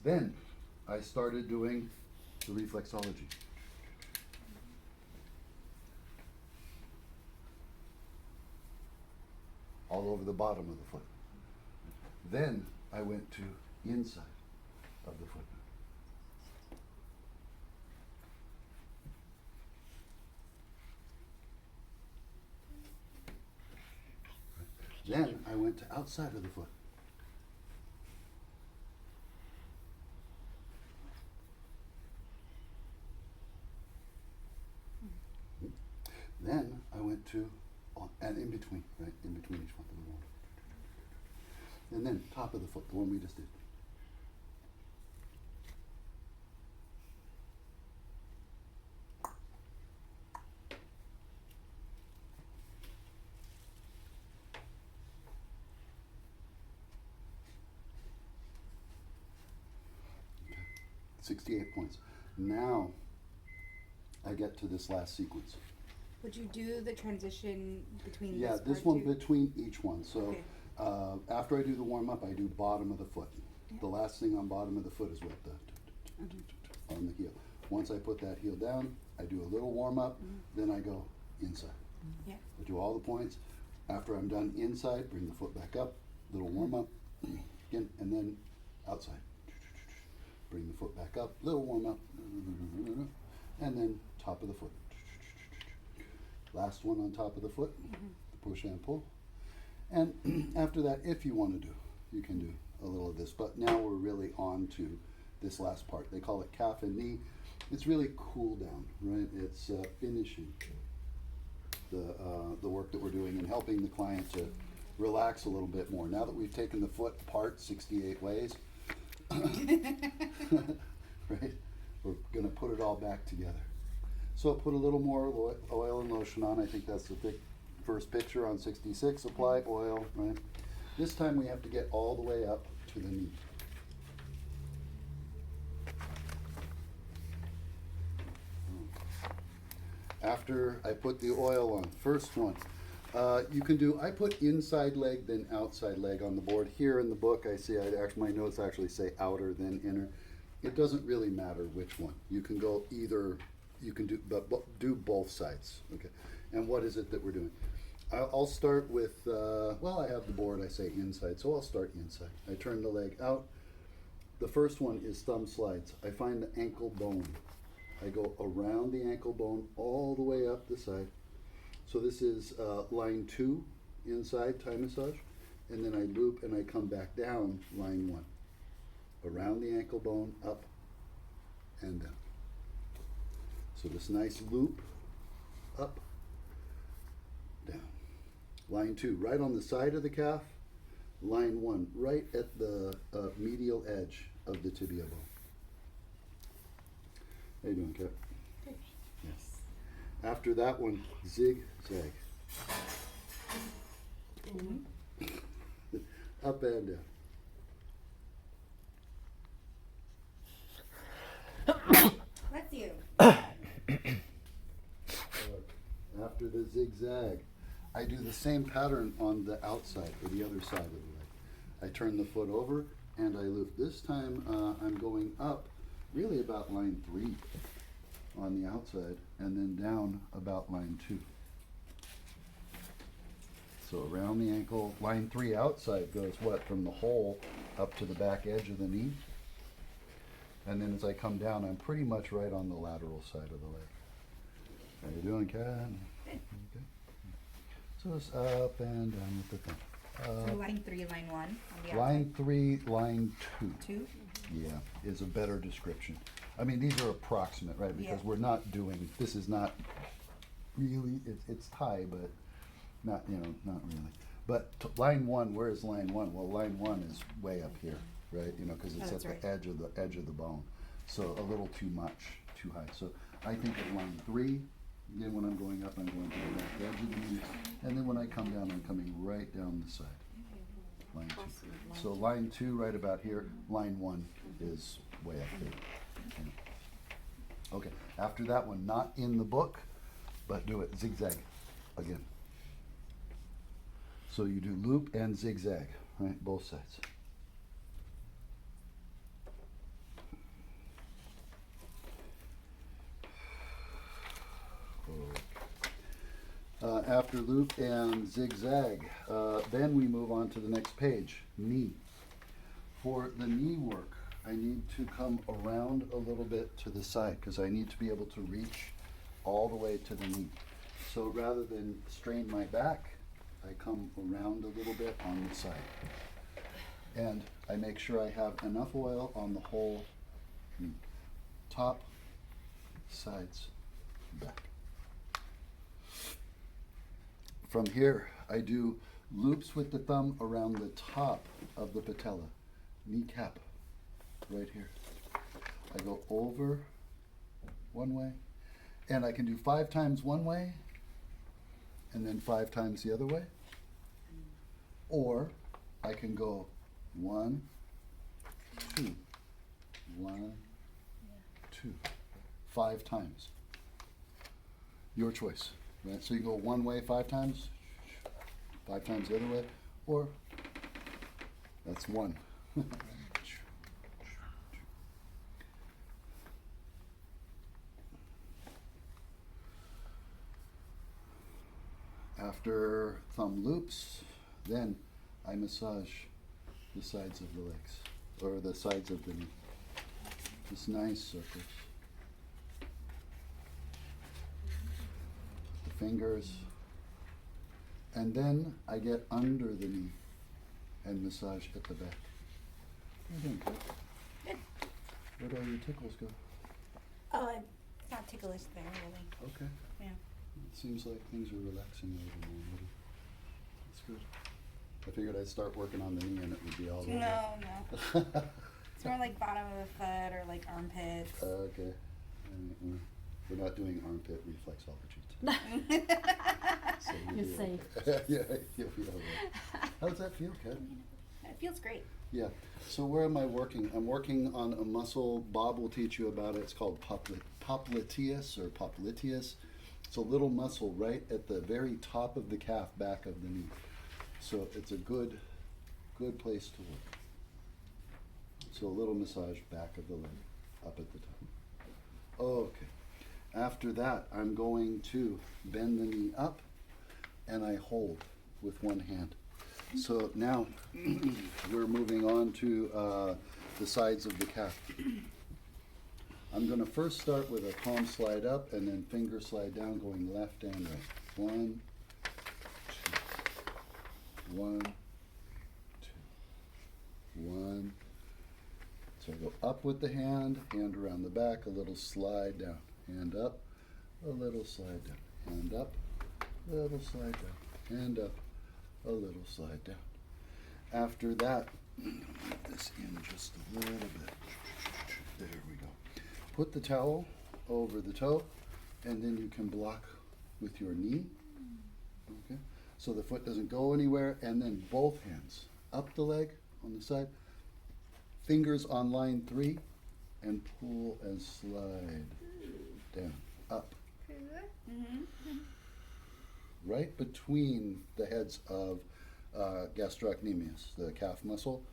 Then I started doing the reflexology. All over the bottom of the foot. Then I went to inside of the foot. Then I went to outside of the foot. Then I went to, and in between, right, in between each one, the little one. And then top of the foot, the one we just did. Okay. 68 points. Now I get to this last sequence. Would you do the transition between Yeah, this part one too? between each one. So Okay. after I do the warm up, I do bottom of the foot. Yeah. The last thing on bottom of the foot is what the on the heel. Once I put that heel down, I do a little warm up, then I go inside. Yeah. I do all the points. After I'm done inside, bring the foot back up, little warm up, again, and then outside. Bring the foot back up, little warm up, and then top of the foot. Last one on top of the foot, the push and pull. And after that, if you want to do, you can do a little of this. But now we're really on to this last part. They call it calf and knee. It's really cool down, right? It's finishing the work that we're doing and helping the client to relax a little bit more. Now that we've taken the foot apart 68 ways, right? We're going to put it all back together. So put a little more oil and lotion on. I think that's the first picture on 66. Apply oil, right? This time we have to get all the way up to the knee. After I put the oil on, first one, you can do, I put inside leg then outside leg on the board. Here in the book I see, my notes actually say outer then inner. It doesn't really matter which one. You can go either, you can do, but do both sides, okay? And what is it that we're doing? I'll start with, well, I have the board, I say inside, so I'll start inside. I turn the leg out. The first one is thumb slides. I find the ankle bone. I go around the ankle bone all the way up the side. So this is line 2 inside Thai massage, and then I loop and I come back down line 1. Around the ankle bone, up and down. So this nice loop, up, down. Line 2, right on the side of the calf. Line 1, right at the medial edge of the tibia bone. How you doing, Cap? Good. Yes. After that one, zig zag. Up and down. Bless you. After the zigzag, I do the same pattern on the outside or the other side of the leg. I turn the foot over and I loop. This time I'm going up really about line 3 on the outside and then down about line 2. So around the ankle, line 3 outside goes what? From the hole up to the back edge of the knee. And then as I come down, I'm pretty much right on the lateral side of the leg. How you doing, Kat? Okay. So it's up and down with the thumb. So line 3, line 1 on the Line 3, line 2. 2? Yeah, is a better description. I mean, these are approximate, right? Because Yeah. we're not doing, this is not really, it's Thai, but not, not really. But line 1, where is line 1? Well, line 1 is way up here, right? Because it's at that's the edge of the bone. So a little too much, too high. So I think of line 3. Again, when I'm going up, I'm going to the back edge of the knee. And then when I come down, I'm coming right down the side. Line 2. So line 2 right about here. Line 1 is way up here. Okay, after that one, not in the book, but do it zigzag again. So you do loop and zigzag, right? Both sides. after loop and zigzag. Then we move on to the next page, knee. For the knee work, I need to come around a little bit to the side because I need to be able to reach all the way to the knee. So rather than strain my back, I come around a little bit on the side. And I make sure I have enough oil on the whole knee. Top, sides, back. From here, I do loops with the thumb around the top of the patella, kneecap, right here. I go over one way, and I can do 5 times one way, and then 5 times the other way. Or I can go 1, 2, 1, 2, 5 times. Your choice. Right? So you go one way 5 times, 5 times the other way, or that's 1. After thumb loops, then I massage the sides of the legs, or the sides of the knee. Just nice circles. The fingers. And then I get under the knee and massage at the back. How you doing, Kat? Good. Where'd all your tickles go? Oh, it's not ticklish there, really. Okay. Yeah. It seems like things are relaxing a little more. Maybe. That's good. I figured I'd start working on the knee and it would be all over. No. It's more like bottom of the foot or like armpits. Okay. We're not doing armpit reflexology today. So You're be safe. okay. Yeah, you'll be all right. How does that feel, Kat? It feels great. Yeah. So where am I working? I'm working on a muscle. Bob will teach you about it. It's called popliteus or popliteus. It's a little muscle right at the very top of the calf, back of the knee. So it's a good place to work. So a little massage back of the leg, up at the top. Okay. After that, I'm going to bend the knee up and I hold with one hand. So now we're moving on to the sides of the calf. I'm going to first start with a palm slide up and then finger slide down, going left and right. 1, 2, 1, 2, 1. So I go up with the hand around the back, a little slide down, hand up, a little slide down, hand up, a little slide down, hand up, a little slide down. After that, I'm going to move this in just a little bit. There we go. Put the towel over the toe, and then you can block with your knee. Okay, so the foot doesn't go anywhere, and then both hands up the leg on the side, fingers on line 3, and pull and slide down, up. Right between the heads of gastrocnemius, the calf muscle,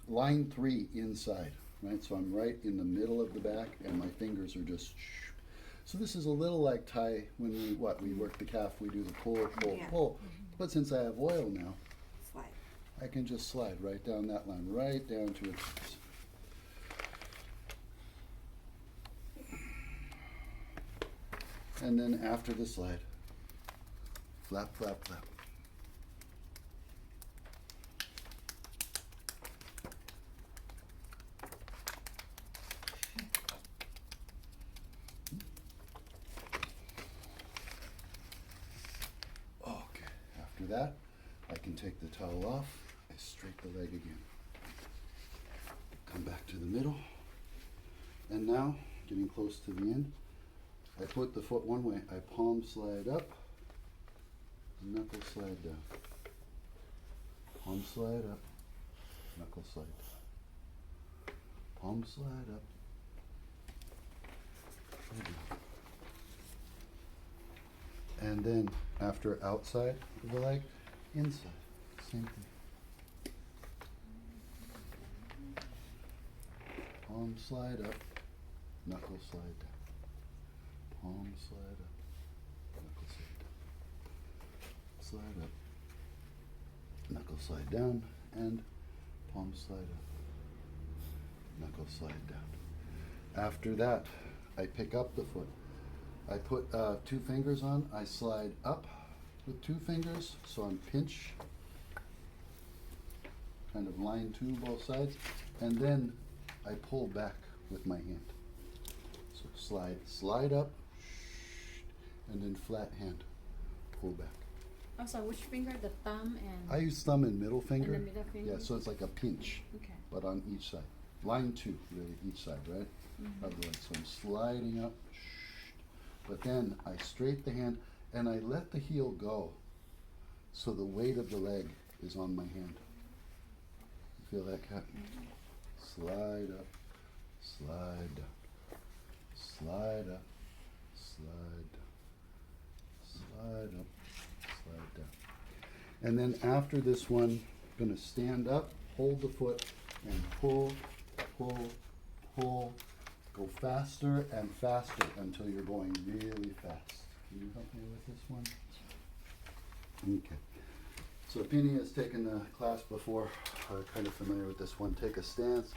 line 3 inside. Right, so I'm right in the middle of the back, and my fingers are just. So this is a little like Thai when we work the calf. We do the pull, pull, Yeah. pull. But since I have oil now, Slide. I can just slide right down that line, right down to its base. And then after the slide, flap, flap, flap. Okay, after that, I can take the towel off, I straighten the leg again. Come back to the middle, and now, getting close to the end, I put the foot one way, I palm slide up, knuckle slide down. Palm slide up, knuckle slide down. Palm slide up, down. And then after outside of the leg, inside, same thing. Palm slide up, knuckle slide down. Palm slide up, knuckle slide slide up, knuckle slide down, and palm slide up, knuckle slide down. After that, I pick up the foot. I put 2 fingers on, I slide up with 2 fingers, so I'm pinch, kind of line 2 both sides, and then I pull back with my hand. So slide up, and then flat hand, pull back. I'm sorry, which finger? The thumb and I use thumb and middle finger. And the middle finger? Yeah, so it's like a pinch, okay. but on each side. Line 2, really, each side, right? Mhm. Of the leg. So I'm sliding up, but then I straight the hand and I let the heel go, so the weight of the leg is on my hand. You feel that, Kat? Slide up, slide down, slide up, slide down, slide up, slide down. And then after this one, I'm going to stand up, hold the foot, and pull, pull, pull. Go faster and faster until you're going really fast. Can you help me with this one? Okay. So Penny has taken the class before, kind of familiar with this one. Take a stance.